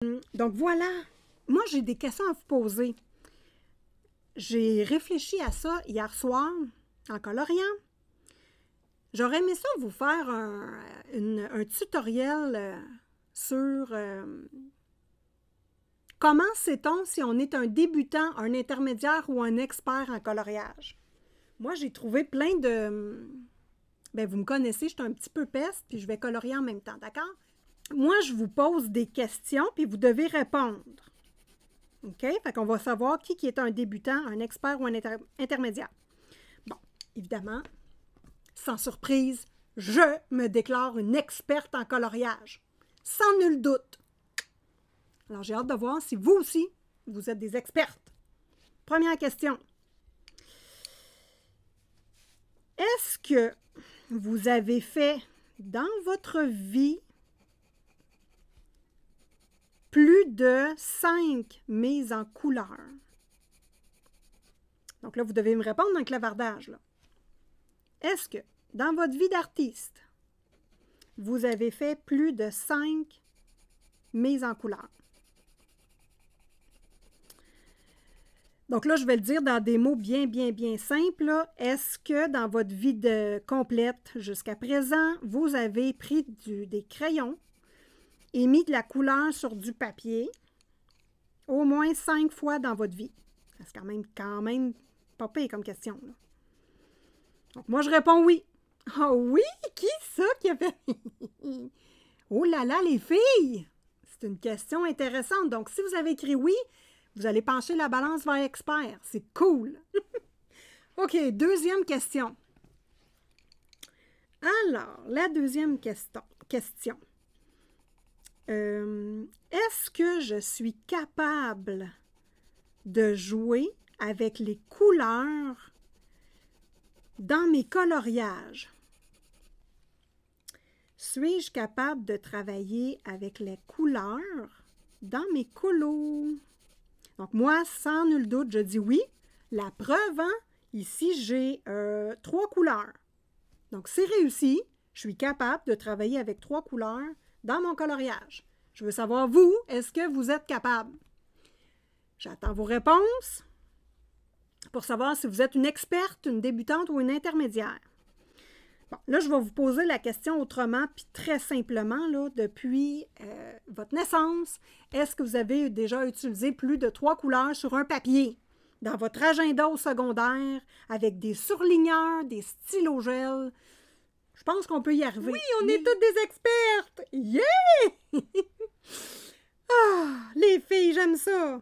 Donc voilà, moi j'ai des questions à vous poser. J'ai réfléchi à ça hier soir en coloriant. J'aurais aimé ça vous faire un tutoriel sur comment sait-on si on est un débutant, un intermédiaire ou un expert en coloriage. Moi j'ai trouvé plein de... Ben, vous me connaissez, je suis un petit peu peste, puis je vais colorier en même temps, d'accord? Moi, je vous pose des questions, puis vous devez répondre. OK? Fait qu'on va savoir qui est un débutant, un expert ou un intermédiaire. Bon, évidemment, sans surprise, je me déclare une experte en coloriage. Sans nul doute. Alors, j'ai hâte de voir si vous aussi, vous êtes des expertes. Première question. Est-ce que vous avez fait dans votre vie plus de 5 mises en couleur? Donc là, vous devez me répondre dans le clavardage. Est-ce que, dans votre vie d'artiste, vous avez fait plus de 5 mises en couleur? Donc là, je vais le dire dans des mots bien simples. Est-ce que dans votre vie complète jusqu'à présent, vous avez pris des crayons et mis de la couleur sur du papier au moins 5 fois dans votre vie? C'est quand même pas pire comme question, là. Donc moi, je réponds oui. Ah oui? Qui ça qui a fait? Oh là là, les filles! C'est une question intéressante. Donc, si vous avez écrit oui, vous allez pencher la balance vers expert. C'est cool! OK, deuxième question. Alors, la deuxième question. Est-ce que je suis capable de jouer avec les couleurs dans mes coloriages? Suis-je capable de travailler avec les couleurs dans mes colos? Donc moi, sans nul doute, je dis oui. La preuve, hein? Ici, j'ai 3 couleurs. Donc c'est réussi. Je suis capable de travailler avec 3 couleurs dans mon coloriage. Je veux savoir, vous, est-ce que vous êtes capable? J'attends vos réponses pour savoir si vous êtes une experte, une débutante ou une intermédiaire. Bon, là, je vais vous poser la question autrement, puis très simplement, là, depuis votre naissance, est-ce que vous avez déjà utilisé plus de 3 couleurs sur un papier dans votre agenda au secondaire avec des surligneurs, des stylos gel? Je pense qu'on peut y arriver. Oui, on est toutes des expertes! Yeah! Ah, les filles, j'aime ça!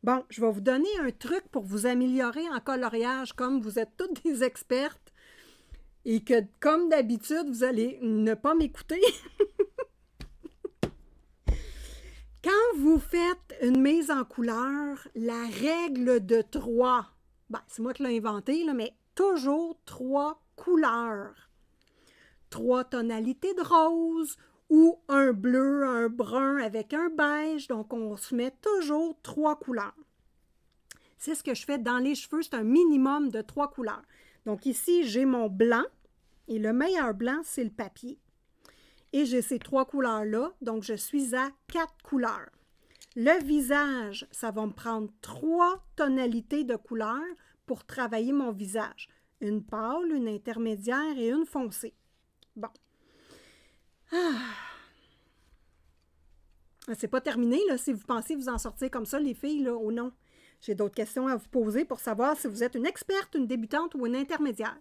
Bon, je vais vous donner un truc pour vous améliorer en coloriage, comme vous êtes toutes des expertes et que, comme d'habitude, vous allez ne pas m'écouter. Quand vous faites une mise en couleur, la règle de 3, ben, c'est moi qui l'ai inventé, là, mais toujours 3 couleurs. 3 tonalités de rose ou un bleu, un brun avec un beige. Donc, on se met toujours 3 couleurs. C'est ce que je fais dans les cheveux. C'est un minimum de 3 couleurs. Donc, ici, j'ai mon blanc. Et le meilleur blanc, c'est le papier. Et j'ai ces 3 couleurs-là. Donc, je suis à 4 couleurs. Le visage, ça va me prendre 3 tonalités de couleurs pour travailler mon visage. Une pâle, une intermédiaire et une foncée. Bon. C'est pas terminé, là, si vous pensez vous en sortir comme ça, les filles, là, ou non. J'ai d'autres questions à vous poser pour savoir si vous êtes une experte, une débutante ou une intermédiaire.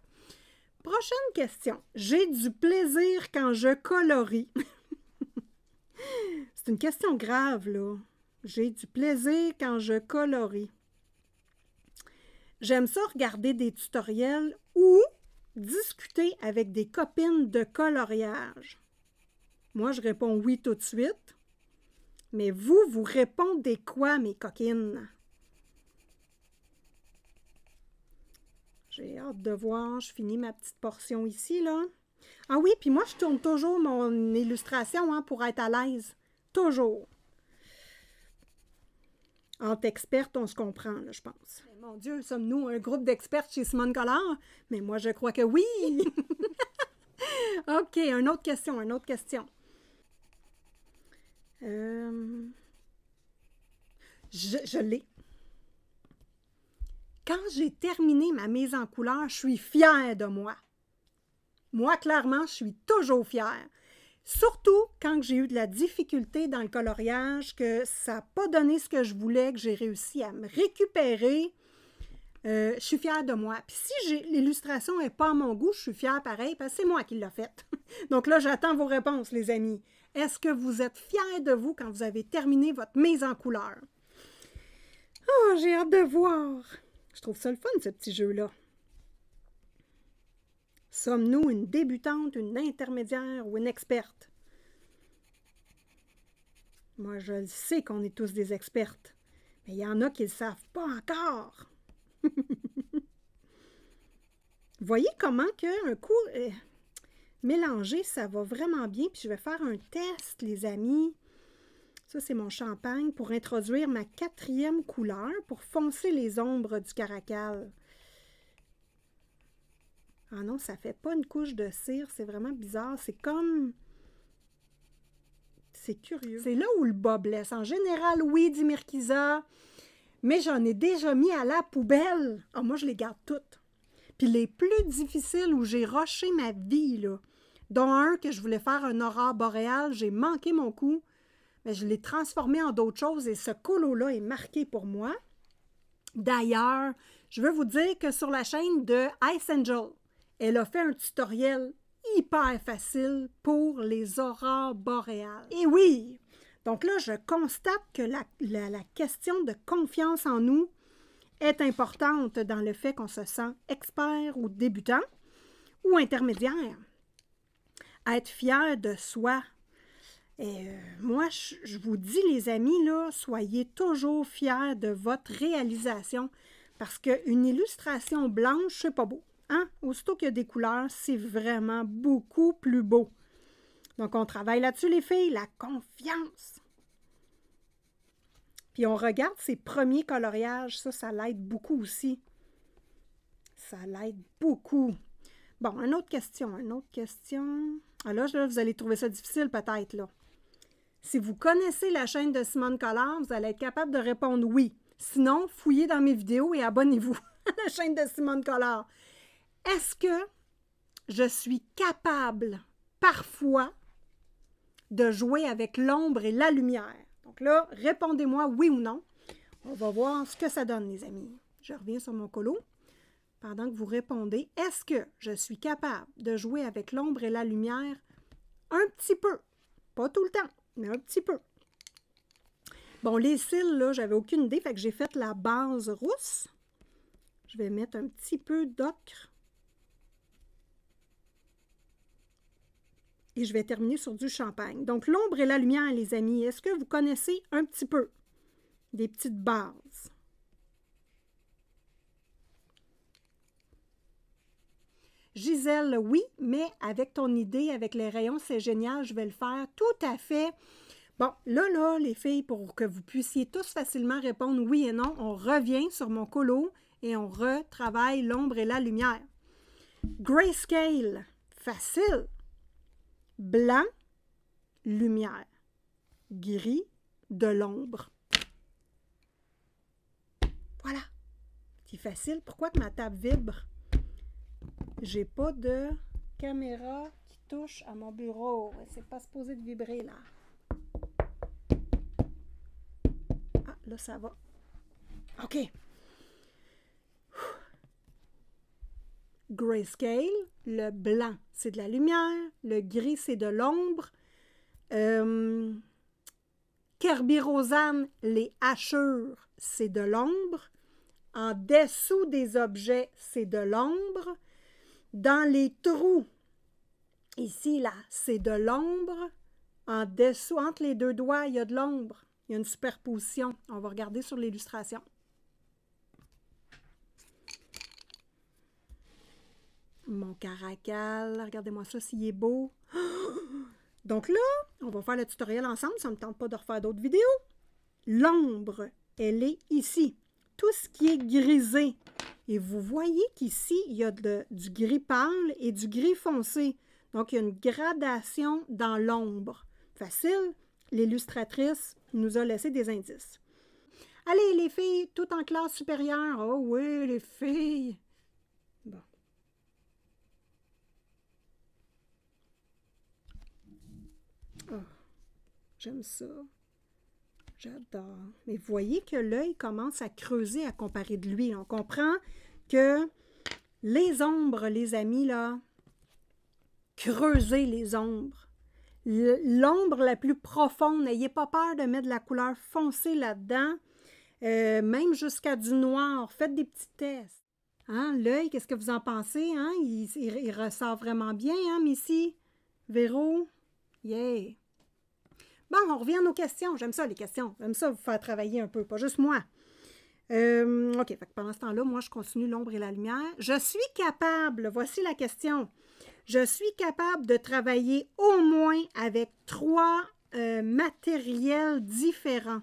Prochaine question. J'ai du plaisir quand je colorie. C'est une question grave, là. J'ai du plaisir quand je colorie. J'aime ça regarder des tutoriels ou discuter avec des copines de coloriage. Moi, je réponds oui tout de suite. Mais vous, vous répondez quoi, mes coquines? J'ai hâte de voir. Je finis ma petite portion ici, là. Ah oui, puis moi, je tourne toujours mon illustration hein, pour être à l'aise. Toujours. Entre expertes, on se comprend, là, je pense. Mon Dieu, sommes-nous un groupe d'experts chez Simone Collard? Mais moi, je crois que oui! OK, une autre question. Je l'ai. Quand j'ai terminé ma mise en couleur, je suis fière de moi. Moi, clairement, je suis toujours fière. Surtout quand j'ai eu de la difficulté dans le coloriage, que ça n'a pas donné ce que je voulais, que j'ai réussi à me récupérer. Je suis fière de moi. Puis si l'illustration n'est pas à mon goût, je suis fière pareil, parce que c'est moi qui l'ai faite. Donc là, j'attends vos réponses, les amis. Est-ce que vous êtes fiers de vous quand vous avez terminé votre mise en couleur? Oh, j'ai hâte de voir. Je trouve ça le fun, ce petit jeu-là. Sommes-nous une débutante, une intermédiaire ou une experte? Moi, je le sais qu'on est tous des expertes, mais il y en a qui ne le savent pas encore. Voyez comment qu'un coup mélangé, ça va vraiment bien. Puis je vais faire un test, les amis. Ça, c'est mon champagne pour introduire ma 4e couleur pour foncer les ombres du caracal. Ah non, ça ne fait pas une couche de cire, c'est vraiment bizarre. C'est comme... C'est curieux. C'est là où le bas blesse. En général, oui, dit Mirkiza, mais j'en ai déjà mis à la poubelle. Ah, moi, je les garde toutes. Puis les plus difficiles où j'ai rushé ma vie, là, dont un que je voulais faire un aurore boréale, j'ai manqué mon coup, mais je l'ai transformé en d'autres choses et ce colo-là est marqué pour moi. D'ailleurs, je veux vous dire que sur la chaîne de Ice Angel, elle a fait un tutoriel hyper facile pour les aurores boréales. Et oui! Donc là, je constate que la question de confiance en nous est importante dans le fait qu'on se sent expert ou débutant ou intermédiaire. Être fier de soi. Et moi, je vous dis, les amis, là, soyez toujours fiers de votre réalisation parce qu'une illustration blanche, c'est pas beau. Hein? Aussitôt qu'il y a des couleurs, c'est vraiment beaucoup plus beau. Donc, on travaille là-dessus, les filles, la confiance. Puis, on regarde ses premiers coloriages. Ça l'aide beaucoup aussi. Ça l'aide beaucoup. Bon, une autre question. Ah là, vous allez trouver ça difficile peut-être, là. Si vous connaissez la chaîne de Simone Collard, vous allez être capable de répondre oui. Sinon, fouillez dans mes vidéos et abonnez-vous à la chaîne de Simone Collard. Est-ce que je suis capable, parfois, de jouer avec l'ombre et la lumière? Donc là, répondez-moi oui ou non. On va voir ce que ça donne, les amis. Je reviens sur mon colo. Pendant que vous répondez, est-ce que je suis capable de jouer avec l'ombre et la lumière un petit peu? Pas tout le temps, mais un petit peu. Bon, les cils, là, j'avais aucune idée, fait que j'ai fait la base rousse. Je vais mettre un petit peu d'ocre. Et je vais terminer sur du champagne. Donc, l'ombre et la lumière, les amis, est-ce que vous connaissez un petit peu des petites bases? Gisèle, oui, mais avec ton idée, avec les rayons, c'est génial, je vais le faire tout à fait. Bon, là, les filles, pour que vous puissiez tous facilement répondre oui et non, on revient sur mon colo et on retravaille l'ombre et la lumière. Grayscale, facile. Blanc, lumière. Gris, de l'ombre. Voilà. C'est facile. Pourquoi que ma table vibre? J'ai pas de caméra qui touche à mon bureau. C'est pas supposé de vibrer, là. Ah, là, ça va. OK. Grayscale, le blanc, c'est de la lumière. Le gris, c'est de l'ombre. Kerby Rosanne, les hachures, c'est de l'ombre. En dessous des objets, c'est de l'ombre. Dans les trous, ici, là, c'est de l'ombre. En dessous, entre les deux doigts, il y a de l'ombre. Il y a une superposition. On va regarder sur l'illustration. Mon caracal, regardez-moi ça, s'il est beau. Donc là, on va faire le tutoriel ensemble. Ça ne me tente pas de refaire d'autres vidéos. L'ombre, elle est ici. Tout ce qui est grisé. Et vous voyez qu'ici, il y a du gris pâle et du gris foncé. Donc, il y a une gradation dans l'ombre. Facile, l'illustratrice nous a laissé des indices. Allez, les filles, toutes en classe supérieure. Oh oui, les filles. Bon. Oh, j'aime ça. J'adore. Mais vous voyez que l'œil commence à creuser à comparer de lui. On comprend que les ombres, les amis, là, creusez les ombres. L'ombre la plus profonde, n'ayez pas peur de mettre de la couleur foncée là-dedans, même jusqu'à du noir. Faites des petits tests. Hein, l'œil, qu'est-ce que vous en pensez? Hein? Il ressort vraiment bien, hein, Missy? Véro? Yeah! Bon, on revient à nos questions. J'aime ça, les questions. J'aime ça vous faire travailler un peu, pas juste moi. OK, fait que pendant ce temps-là, moi, je continue l'ombre et la lumière. Je suis capable, voici la question. Je suis capable de travailler au moins avec 3 matériels différents.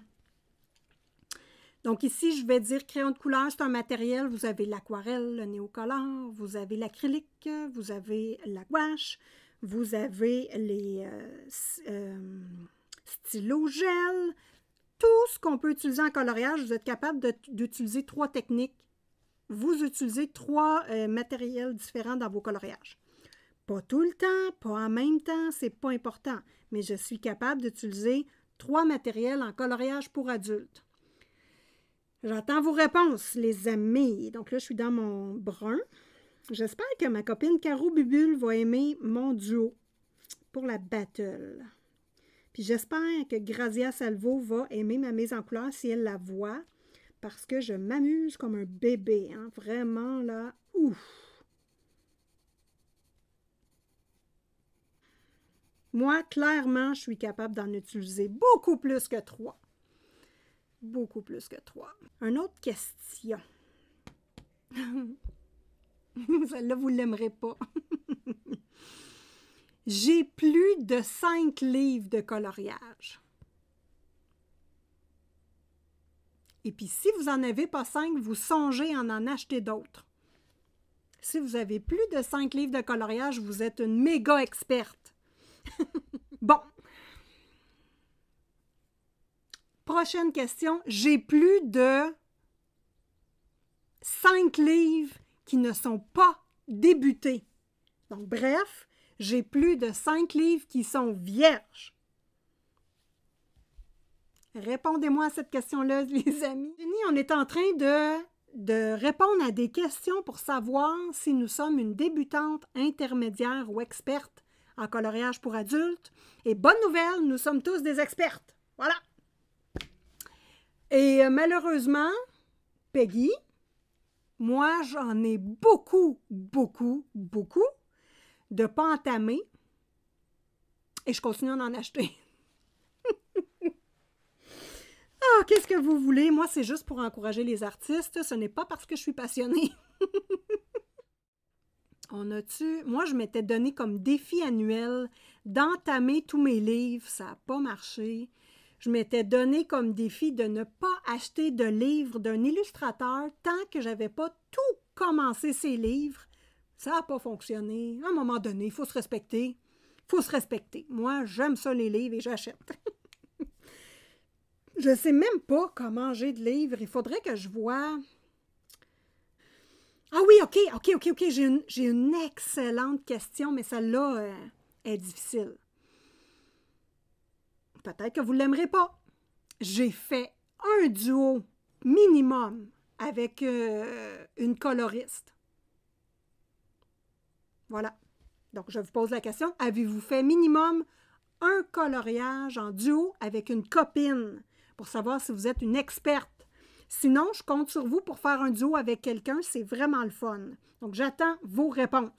Donc ici, je vais dire crayon de couleur, c'est un matériel. Vous avez l'aquarelle, le néocolore, vous avez l'acrylique, vous avez la gouache, vous avez les stylos gel. Tout ce qu'on peut utiliser en coloriage, vous êtes capable d'utiliser 3 techniques. Vous utilisez 3 matériels différents dans vos coloriages. Pas tout le temps, pas en même temps, c'est pas important. Mais je suis capable d'utiliser 3 matériels en coloriage pour adultes. J'attends vos réponses, les amis. Donc là, je suis dans mon brun. J'espère que ma copine Caro Bubule va aimer mon duo pour la battle. Puis j'espère que Grazia Salvo va aimer ma mise en couleur si elle la voit, parce que je m'amuse comme un bébé, hein? Vraiment, là, ouf! Moi, clairement, je suis capable d'en utiliser beaucoup plus que 3. Beaucoup plus que 3. Une autre question. Celle-là, vous ne l'aimerez pas. J'ai plus de 5 livres de coloriage. Et puis, si vous n'en avez pas 5, vous songez à en acheter d'autres. Si vous avez plus de 5 livres de coloriage, vous êtes une méga experte. Bon. Prochaine question. J'ai plus de 5 livres qui ne sont pas débutés. Donc, bref, j'ai plus de 5 livres qui sont vierges. Répondez-moi à cette question-là, les amis. On est en train de répondre à des questions pour savoir si nous sommes une débutante, intermédiaire ou experte en coloriage pour adultes. Et bonne nouvelle, nous sommes tous des expertes. Voilà. Et malheureusement, Peggy, moi, j'en ai beaucoup de pas entamés. Et je continue à en acheter. Ah, qu'est-ce que vous voulez? Moi, c'est juste pour encourager les artistes. Ce n'est pas parce que je suis passionnée. Moi, je m'étais donné comme défi annuel d'entamer tous mes livres. Ça n'a pas marché. Je m'étais donné comme défi de ne pas acheter de livres d'un illustrateur tant que je n'avais pas tout commencé ses livres. Ça n'a pas fonctionné. À un moment donné, il faut se respecter. Il faut se respecter. Moi, j'aime ça les livres et j'achète. Je ne sais même pas comment j'ai de livres. Il faudrait que je vois... Ah oui, OK. J'ai une excellente question, mais celle-là est difficile. Peut-être que vous ne l'aimerez pas. J'ai fait un duo minimum avec une coloriste. Voilà. Donc, je vous pose la question. Avez-vous fait minimum un coloriage en duo avec une copine pour savoir si vous êtes une experte? Sinon, je compte sur vous pour faire un duo avec quelqu'un. C'est vraiment le fun. Donc, j'attends vos réponses.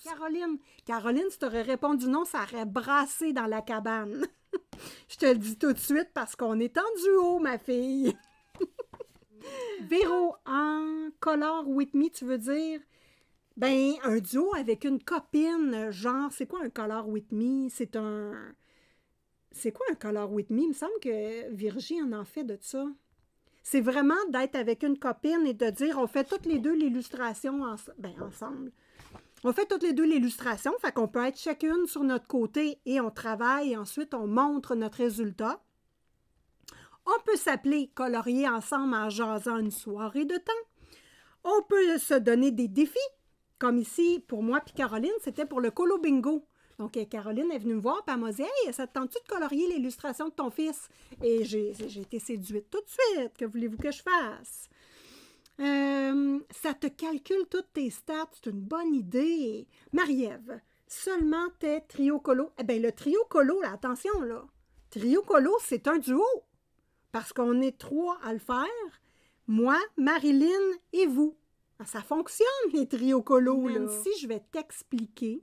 Caroline, si tu aurais répondu non, ça aurait brassé dans la cabane. Je te le dis tout de suite parce qu'on est en duo, ma fille. Véro, en Color With Me, tu veux dire? Ben, un duo avec une copine, genre, c'est quoi un Color With Me? C'est quoi un Color With Me? Il me semble que Virgie en fait de ça. C'est vraiment d'être avec une copine et de dire, on fait toutes les deux l'illustration ensemble. On fait toutes les deux l'illustration, fait qu'on peut être chacune sur notre côté et on travaille et ensuite on montre notre résultat. On peut s'appeler colorier ensemble en jasant une soirée de temps. On peut se donner des défis, comme ici, pour moi puis Caroline, c'était pour le colo bingo. Donc, Caroline est venue me voir et elle m'a dit « Hey, ça te tente-tu de colorier l'illustration de ton fils? » Et j'ai été séduite tout de suite. Que voulez-vous que je fasse? Ça te calcule toutes tes stats, c'est une bonne idée. Marie-Ève, seulement tes trio colo. Eh bien, le trio colo, là, attention, là. Trio colo, c'est un duo. Parce qu'on est 3 à le faire. Moi, Marilyn et vous. Ça fonctionne, les trios colo, là. Nancy, je vais t'expliquer.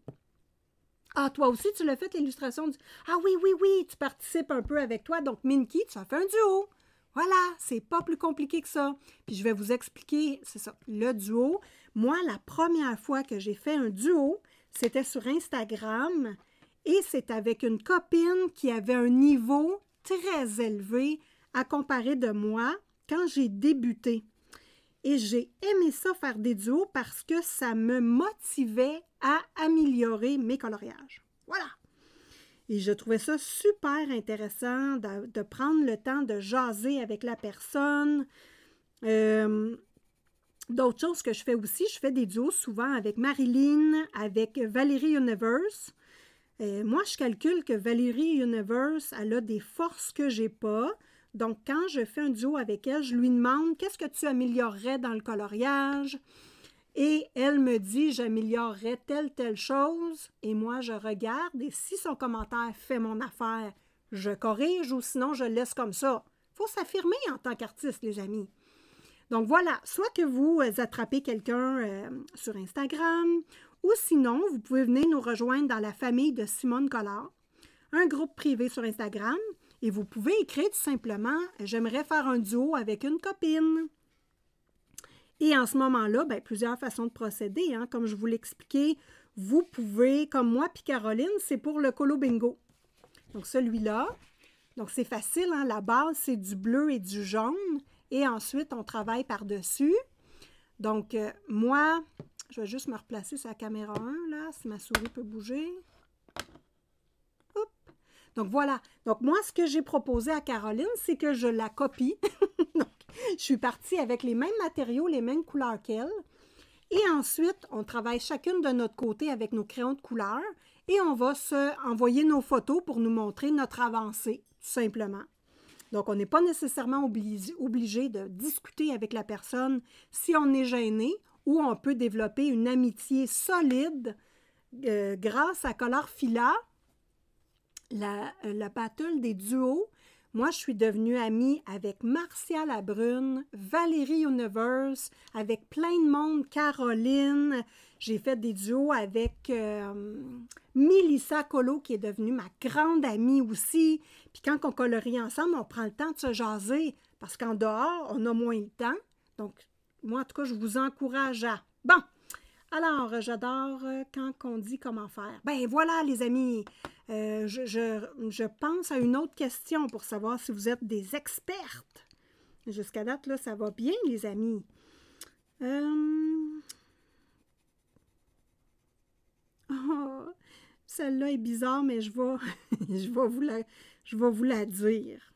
Ah, toi aussi, tu l'as fait, l'illustration du... Ah oui, tu participes un peu avec toi. Donc, Minky, tu as fait un duo. Voilà, c'est pas plus compliqué que ça. Puis, je vais vous expliquer, c'est ça, le duo. Moi, la première fois que j'ai fait un duo, c'était sur Instagram et c'est avec une copine qui avait un niveau très élevé à comparer de moi quand j'ai débuté. Et j'ai aimé ça faire des duos parce que ça me motivait à améliorer mes coloriages. Voilà! Et je trouvais ça super intéressant de prendre le temps de jaser avec la personne. D'autres choses que je fais aussi, je fais des duos souvent avec Marilyn, avec Valérie Universe. Moi, je calcule que Valérie Universe, elle a des forces que j'ai pas. Donc, quand je fais un duo avec elle, je lui demande « Qu'est-ce que tu améliorerais dans le coloriage? » Et elle me dit « J'améliorerais telle chose. » Et moi, je regarde et si son commentaire fait mon affaire, je corrige ou sinon, je le laisse comme ça. Il faut s'affirmer en tant qu'artiste, les amis. Donc, voilà. Soit que vous attrapez quelqu'un sur Instagram ou sinon, vous pouvez venir nous rejoindre dans la famille de Simone Collard, un groupe privé sur Instagram. Et vous pouvez écrire tout simplement « J'aimerais faire un duo avec une copine ». Et en ce moment-là, bien, plusieurs façons de procéder. Hein. Comme je vous l'expliquais, vous pouvez, comme moi puis Caroline, c'est pour le colo bingo. Donc celui-là, donc c'est facile, hein. La base, c'est du bleu et du jaune. Et ensuite, on travaille par-dessus. Donc moi, je vais juste me replacer sur la caméra 1, là, si ma souris peut bouger. Donc, voilà. Donc, moi, ce que j'ai proposé à Caroline, c'est que je la copie. Donc, je suis partie avec les mêmes matériaux, les mêmes couleurs qu'elle. Et ensuite, on travaille chacune de notre côté avec nos crayons de couleur et on va se envoyer nos photos pour nous montrer notre avancée, tout simplement. Donc, on n'est pas nécessairement obligé de discuter avec la personne si on est gêné ou on peut développer une amitié solide grâce à Color Fila. La battle des duos, moi, je suis devenue amie avec Marcia Labrune, Valérie Universe, avec plein de monde, Caroline. J'ai fait des duos avec Mélissa Colo, qui est devenue ma grande amie aussi. Puis quand on colorie ensemble, on prend le temps de se jaser, parce qu'en dehors, on a moins de temps. Donc, moi, en tout cas, je vous encourage à... Bon! Alors, j'adore quand on dit comment faire. Ben voilà, les amis, je pense à une autre question pour savoir si vous êtes des expertes. Jusqu'à date, là, ça va bien, les amis. Oh, celle-là est bizarre, mais je vais vous la dire.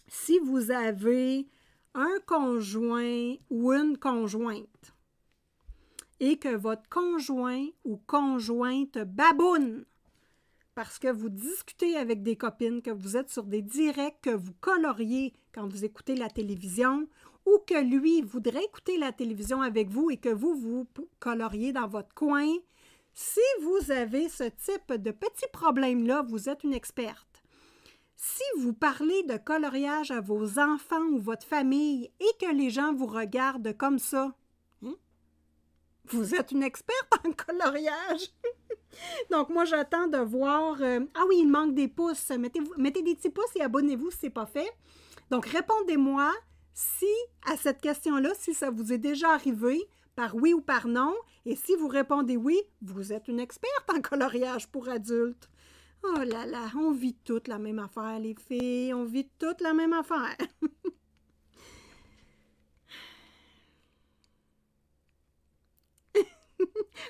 Si vous avez un conjoint ou une conjointe, et que votre conjoint ou conjointe baboune parce que vous discutez avec des copines, que vous êtes sur des directs, que vous coloriez quand vous écoutez la télévision ou que lui voudrait écouter la télévision avec vous et que vous coloriez dans votre coin. Si vous avez ce type de petits problèmes-là, vous êtes une experte. Si vous parlez de coloriage à vos enfants ou votre famille et que les gens vous regardent comme ça, vous êtes une experte en coloriage. Donc, moi, j'attends de voir... ah oui, il manque des pouces. Mettez des petits pouces et abonnez-vous si ce n'est pas fait. Donc, répondez-moi si, à cette question-là, si ça vous est déjà arrivé, par oui ou par non. Et si vous répondez oui, vous êtes une experte en coloriage pour adultes. Oh là là, on vit toutes la même affaire, les filles. On vit toutes la même affaire.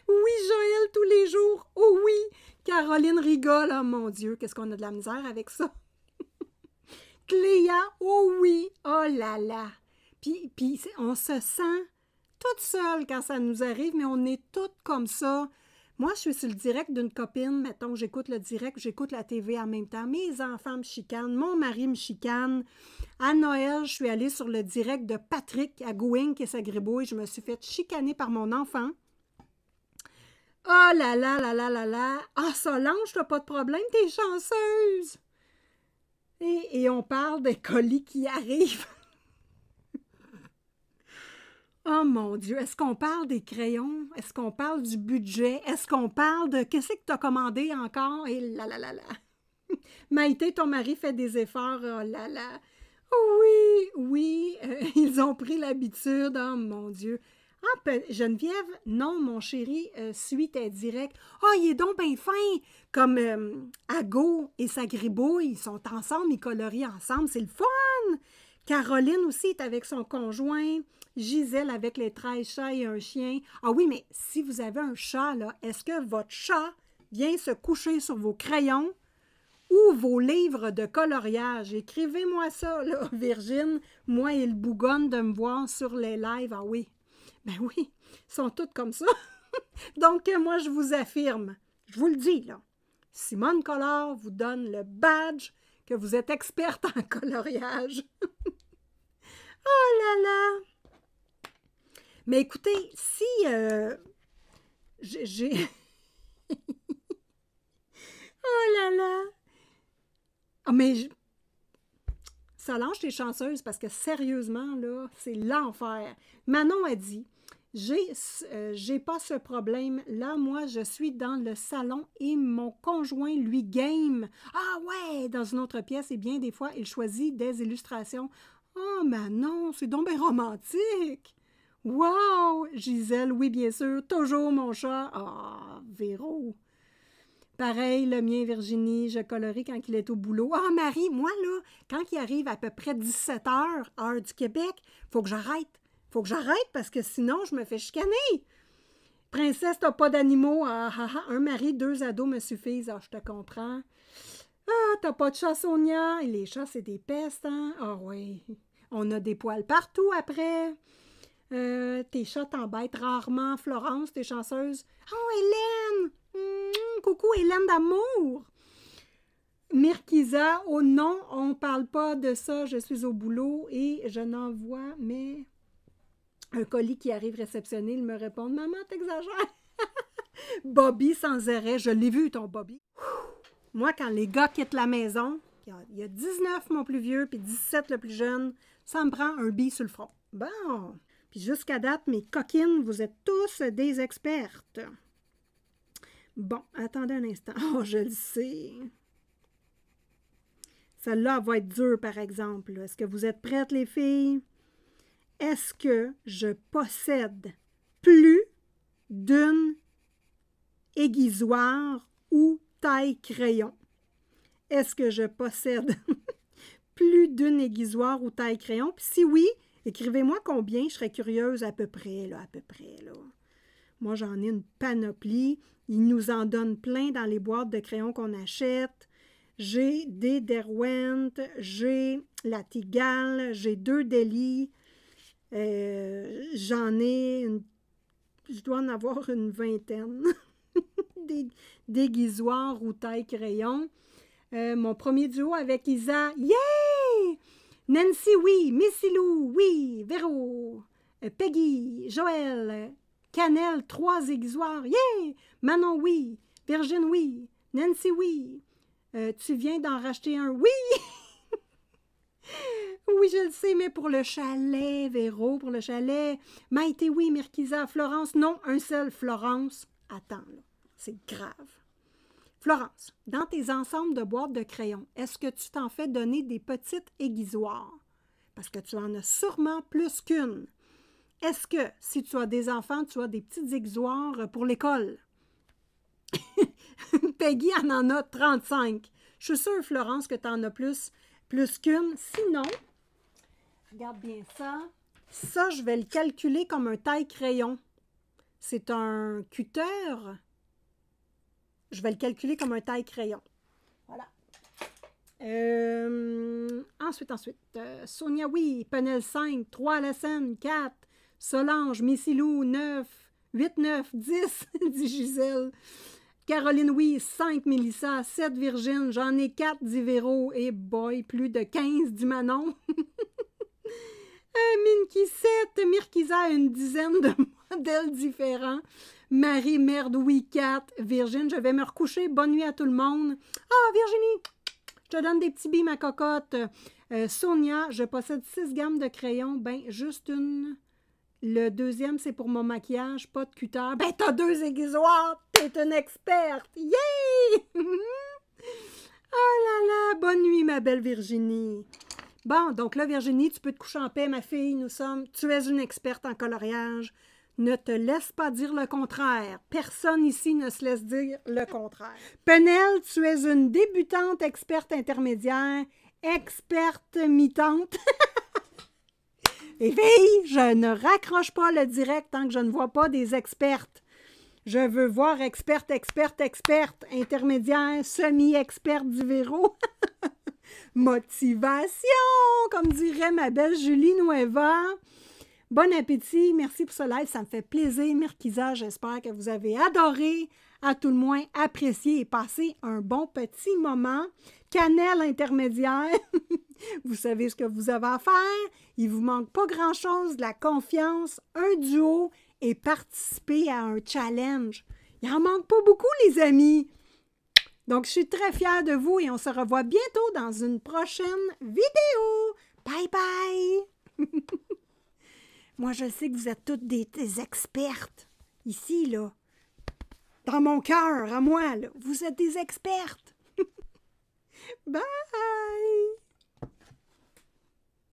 Oui, Joël, tous les jours. Oh oui, Caroline rigole. Oh mon Dieu, qu'est-ce qu'on a de la misère avec ça. Cléa, oh oui, oh là là. Puis on se sent toute seule quand ça nous arrive, mais on est toutes comme ça. Moi, je suis sur le direct d'une copine, mettons, j'écoute le direct, j'écoute la TV en même temps. Mes enfants me chicanent, mon mari me chicane. À Noël, je suis allée sur le direct de Patrick à Gouin et sa gribouille. Je me suis fait chicaner par mon enfant. Oh là là là là là là! Ah, Solange, t'as pas de problème, t'es chanceuse! Et on parle des colis qui arrivent. Oh mon Dieu, est-ce qu'on parle des crayons? Est-ce qu'on parle du budget? Est-ce qu'on parle de qu'est-ce que tu as commandé encore? Et là là là là! Maïté, ton mari fait des efforts, oh là là! Oui, oui, ils ont pris l'habitude, oh mon Dieu! Ah, Geneviève, non, mon chéri, suit tes directs. Ah, il est donc bien fin! Comme Ago et sa gribouille, ils sont ensemble, ils colorient ensemble, c'est le fun! Caroline aussi est avec son conjoint. Gisèle avec les 13 chats et un chien. Ah oui, mais si vous avez un chat, là, est-ce que votre chat vient se coucher sur vos crayons ou vos livres de coloriage? Écrivez-moi ça, là, Virgile. Moi, il bougonne de me voir sur les lives. Ah oui, ben oui, ils sont tous comme ça. Donc, moi, je vous affirme, je vous le dis, là, Simone Collard vous donne le badge que vous êtes experte en coloriage. Oh là là! Mais écoutez, si j'ai... Oh là là! Oh, mais Solange, t'es chanceuse parce que sérieusement, là, c'est l'enfer. Manon a dit, j'ai pas ce problème. Là, moi, je suis dans le salon et mon conjoint, lui, game. Ah ouais, dans une autre pièce. Et bien, des fois, il choisit des illustrations. Oh, Manon, c'est donc bien romantique! Wow! Gisèle, oui, bien sûr, toujours mon chat. Ah, Véro! Pareil, le mien, Virginie, je colorie quand il est au boulot. Ah, Marie, moi, là, quand il arrive à peu près 17 heures, heure du Québec, faut que j'arrête. Faut que j'arrête parce que sinon, je me fais chicaner. Princesse, t'as pas d'animaux. Ah, ah, ah, un mari, 2 ados me suffisent. Ah, je te comprends. Ah, t'as pas de chat, Sonia. Et les chats, c'est des pestes, hein? Ah, oui. On a des poils partout après. Tes chats t'embêtent rarement. Florence, t'es chanceuse. Oh, Hélène! Coucou, Hélène d'amour! Mirkiza, oh non, on parle pas de ça. Je suis au boulot et je n'envoie, mais un colis qui arrive réceptionné, il me répond, maman, t'exagères. Bobby sans arrêt, je l'ai vu ton Bobby. Moi, quand les gars quittent la maison, il y a 19 mon plus vieux, puis 17 le plus jeune, ça me prend un bille sur le front. Bon, puis jusqu'à date, mes coquines, vous êtes tous des expertes. Bon, attendez un instant. Oh, je le sais. Celle-là va être dure, par exemple. Est-ce que vous êtes prêtes, les filles? Est-ce que je possède plus d'une aiguisoire ou taille-crayon? Est-ce que je possède plus d'une aiguisoire ou taille-crayon? Puis si oui, écrivez-moi combien, je serais curieuse à peu près, là, Moi, j'en ai une panoplie. Ils nous en donnent plein dans les boîtes de crayons qu'on achète. J'ai des Derwent, j'ai la Tigale, j'ai 2 Deli. J'en ai, je dois en avoir une vingtaine. Des déguisoirs ou taille-crayon. Mon premier duo avec Isa. Yeah! Nancy, oui. Missy Lou, oui. Véro. Peggy, Joël. Cannelle, 3 aiguisoirs. Yeah! Manon, oui. Virgile, oui. Nancy, oui. Tu viens d'en racheter un. Oui! Oui, je le sais, mais pour le chalet, Véro, pour le chalet. Maïté, oui. Mirkiza, Florence, non. Un seul. Florence, attends, là. C'est grave. Florence, dans tes ensembles de boîtes de crayons, est-ce que tu t'en fais donner des petites aiguisoires? Parce que tu en as sûrement plus qu'une. Est-ce que, si tu as des enfants, tu as des petites aiguisoires pour l'école? Peggy en a 35. Je suis sûre, Florence, que tu en as plus qu'une. Sinon, regarde bien ça. Ça, je vais le calculer comme un taille-crayon. C'est un cutter. Je vais le calculer comme un taille-crayon. Voilà. Ensuite, Sonia, oui, Penel 5, 3 la scène, 4, Solange, Missilou, 9, 8, 9, 10, dit Gisèle. Caroline, oui, 5, Mélissa, 7, Virgile, j'en ai 4, dit Véro, et boy, plus de 15, dit Manon. Minky 7, Mirkiza, une dizaine de modèles différents. Marie, merde, oui, 4, Virgile, je vais me recoucher, bonne nuit à tout le monde. Ah, Virginie, je te donne des petits billes, ma cocotte. Sonia, je possède 6 gammes de crayons, ben, juste une. Le deuxième, c'est pour mon maquillage, pas de cutter. Ben, t'as 2 aiguisoirs, t'es une experte! Yay! Oh là là, bonne nuit, ma belle Virginie. Bon, donc là, Virginie, tu peux te coucher en paix, ma fille. Tu es une experte en coloriage. Ne te laisse pas dire le contraire. Personne ici ne se laisse dire le contraire. Penel, tu es une débutante experte intermédiaire, experte mi-tente. Les filles, je ne raccroche pas le direct tant que je ne vois pas des expertes. Je veux voir experte, intermédiaire, semi-experte du Véro. Motivation, comme dirait ma belle Julie Nueva. Bon appétit, merci pour ce live, ça me fait plaisir, Mirkiza, j'espère que vous avez adoré, à tout le moins apprécié et passé un bon petit moment. Cannelle intermédiaire, vous savez ce que vous avez à faire, il vous manque pas grand-chose, de la confiance, un duo et participer à un challenge. Il en manque pas beaucoup, les amis. Donc, je suis très fière de vous et on se revoit bientôt dans une prochaine vidéo. Bye bye! Moi, je sais que vous êtes toutes des expertes. Ici, là. Dans mon cœur, à moi, là. Vous êtes des expertes. Bye!